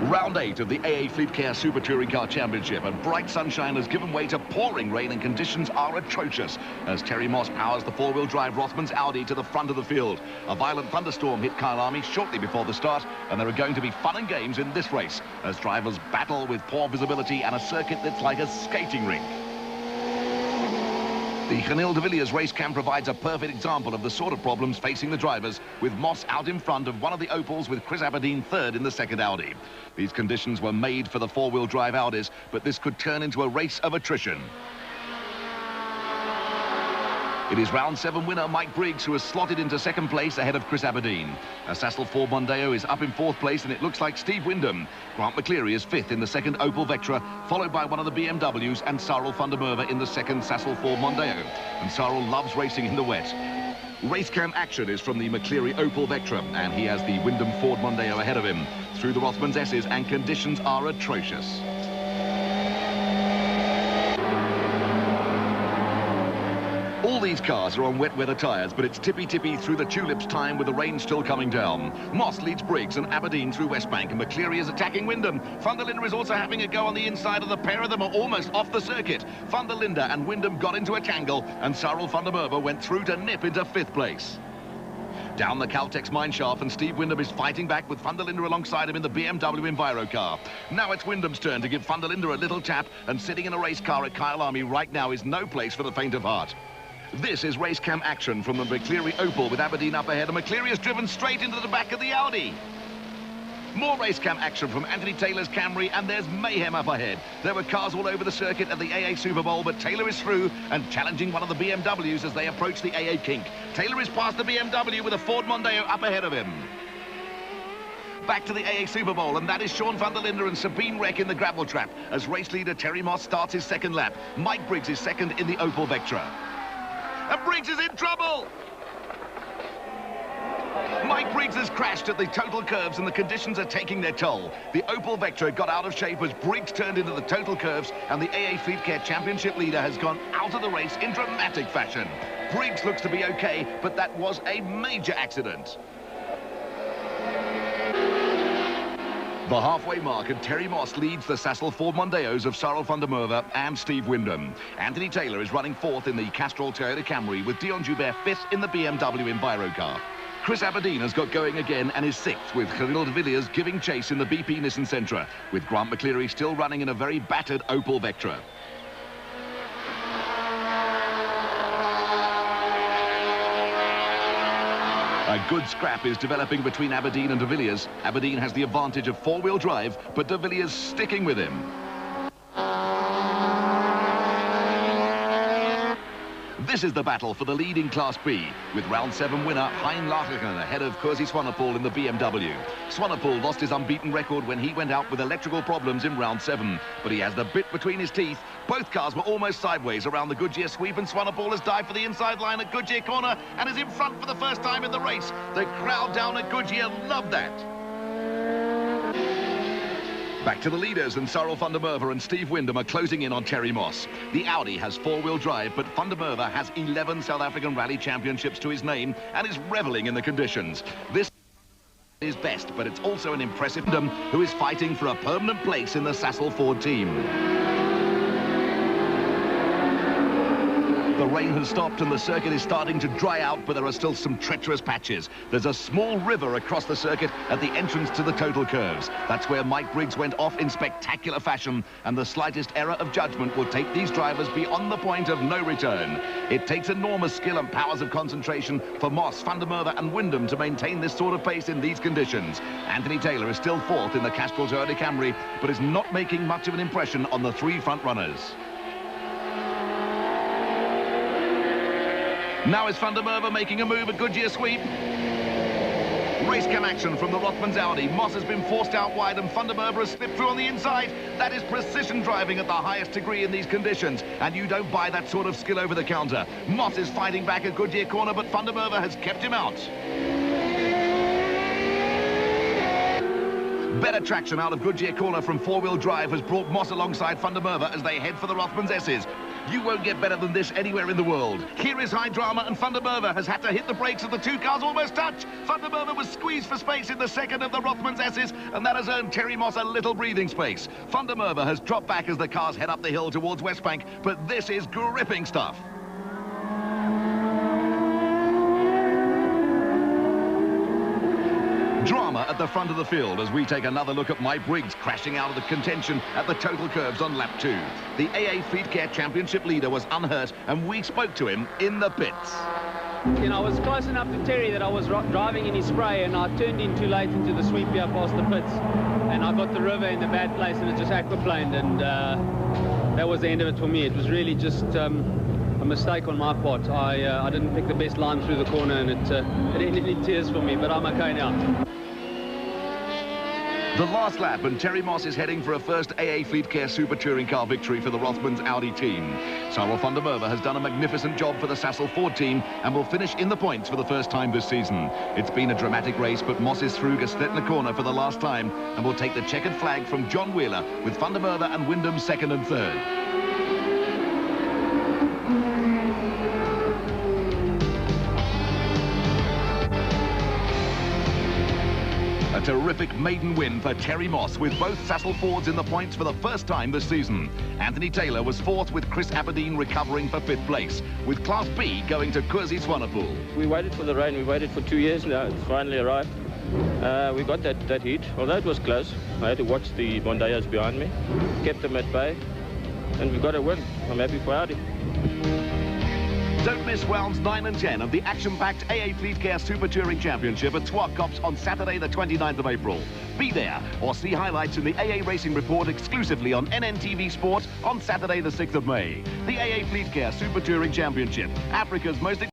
Round 8 of the AA Fleetcare Super Touring Car Championship, and bright sunshine has given way to pouring rain, and conditions are atrocious as Terry Moss powers the four-wheel drive Rothmans Audi to the front of the field. A violent thunderstorm hit Kyalami shortly before the start, and there are going to be fun and games in this race as drivers battle with poor visibility and a circuit that's like a skating rink. The Ganil de Villiers race cam provides a perfect example of the sort of problems facing the drivers, with Moss out in front of one of the Opals with Chris Aberdeen third in the second Audi. These conditions were made for the four-wheel drive Audis, but this could turn into a race of attrition. It is round 7 winner Mike Briggs who has slotted into second place ahead of Chris Aberdeen. A Sassel Ford Mondeo is up in fourth place, and it looks like Steve Wyndham. Grant McCleary is fifth in the second Opel Vectra, followed by one of the BMWs and Cyril van der Merwe in the second Sassel Ford Mondeo. And Cyril loves racing in the wet. Racecam action is from the McCleary Opel Vectra, and he has the Wyndham Ford Mondeo ahead of him through the Rothmans S's, and conditions are atrocious. All these cars are on wet weather tyres, but it's tippy-tippy through the tulips time with the rain still coming down. Moss leads Briggs and Aberdeen through Westbank, and McCleary is attacking Wyndham. Van der Linde is also having a go on the inside, and the pair of them are almost off the circuit. Van der Linde and Wyndham got into a tangle, and Cyril van der Merwe went through to nip into fifth place. Down the Caltex mineshaft, and Steve Wyndham is fighting back with Van der Linde alongside him in the BMW Enviro car. Now it's Wyndham's turn to give Van der Linde a little tap, and sitting in a race car at Kyalami right now is no place for the faint of heart. This is race cam action from the McCleary Opel with Aberdeen up ahead, and McCleary has driven straight into the back of the Audi. More race cam action from Anthony Taylor's Camry, and there's mayhem up ahead. There were cars all over the circuit at the AA Super Bowl, but Taylor is through and challenging one of the BMWs as they approach the AA kink. Taylor is past the BMW with a Ford Mondeo up ahead of him. Back to the AA Super Bowl, and that is Sean van der Linde and Sabine Reck in the gravel trap as race leader Terry Moss starts his second lap. Mike Briggs is second in the Opel Vectra. And Briggs is in trouble! Mike Briggs has crashed at the total curves, and the conditions are taking their toll. The Opel Vectra got out of shape as Briggs turned into the total curves, and the AA Fleetcare Championship leader has gone out of the race in dramatic fashion. Briggs looks to be okay, but that was a major accident. The halfway mark, and Terry Moss leads the Sassel Ford Mondeos of Cyril van der Merwe and Steve Wyndham. Anthony Taylor is running fourth in the Castrol Toyota Camry, with Dion Joubert fifth in the BMW Enviro car. Chris Aberdeen has got going again and is sixth, with Ganil de Villiers giving chase in the BP Nissan Sentra, with Grant McCleary still running in a very battered Opel Vectra. A good scrap is developing between Aberdeen and de Villiers. Aberdeen has the advantage of four-wheel drive, but de Villiers sticking with him. This is the battle for the lead in Class B, with round 7 winner Hein Lagergen ahead of Kersey Swanepoel in the BMW. Swanepoel lost his unbeaten record when he went out with electrical problems in round 7, but he has the bit between his teeth. Both cars were almost sideways around the Goodyear sweep, and Swanepoel has dived for the inside line at Goodyear corner and is in front for the first time in the race. The crowd down at Goodyear loved that. Back to the leaders, and Cyril van der Merwe and Steve Wyndham are closing in on Terry Moss. The Audi has four-wheel drive, but van der Merwe has 11 South African Rally Championships to his name and is reveling in the conditions. This is best, but it's also an impressive Wyndham who is fighting for a permanent place in the Sassel Ford team. The rain has stopped and the circuit is starting to dry out, but there are still some treacherous patches. There's a small river across the circuit at the entrance to the total curves. That's where Mike Briggs went off in spectacular fashion, and the slightest error of judgment will take these drivers beyond the point of no return. It takes enormous skill and powers of concentration for Moss, van der Merwe and Wyndham to maintain this sort of pace in these conditions. Anthony Taylor is still fourth in the Castrol Toyota Camry, but is not making much of an impression on the three front runners. Now is van der Merwe making a move at Goodyear sweep. Racecam action from the Rothmans Audi. Moss has been forced out wide, and van der Merwe has slipped through on the inside. That is precision driving at the highest degree in these conditions, and you don't buy that sort of skill over the counter. Moss is fighting back at Goodyear corner, but van der Merwe has kept him out. Better traction out of Goodyear corner from four-wheel drive has brought Moss alongside van der Merwe as they head for the Rothmans S's. You won't get better than this anywhere in the world. Here is high drama, and Van der Merwe has had to hit the brakes as the two cars almost touch. Van der Merwe was squeezed for space in the second of the Rothmans S's, and that has earned Terry Moss a little breathing space. Van der Merwe has dropped back as the cars head up the hill towards Westbank, but this is gripping stuff. Drama at the front of the field as we take another look at Mike Briggs crashing out of the contention at the total curves on lap 2. The AA Fleetcare Championship leader was unhurt, and we spoke to him in the pits. You know, I was close enough to Terry that I was driving in his spray, and I turned in too late into the sweep here past the pits, and I got the river in the bad place, and it just aquaplaned, and that was the end of it for me. It was really just a mistake on my part. I didn't pick the best line through the corner, and it ended in tears for me, but I'm okay now. The last lap, and Terry Moss is heading for a first AA Fleetcare Super Touring Car victory for the Rothmans Audi team. Cyril van der Merwe has done a magnificent job for the Sassel Ford team and will finish in the points for the first time this season. It's been a dramatic race, but Moss is through Gestetner corner for the last time and will take the checkered flag from John Wheeler, with van der Merwe and Wyndham second and third. A terrific maiden win for Terry Moss, with both Sassel Fords in the points for the first time this season. Anthony Taylor was fourth, with Chris Aberdeen recovering for fifth place, with Class B going to Kurzy Swanepoel. We waited for the rain. We waited for 2 years now. It's finally arrived. We got that heat, although it was close. I had to watch the Mondayas behind me, kept them at bay, and we got a win. I'm happy for Audi. Don't miss rounds 9 and 10 of the action-packed AA Fleetcare Super Touring Championship at Swartkops on Saturday the 29th of April. Be there or see highlights in the AA Racing Report exclusively on NNTV Sport on Saturday the 6th of May. The AA Fleetcare Super Touring Championship, Africa's most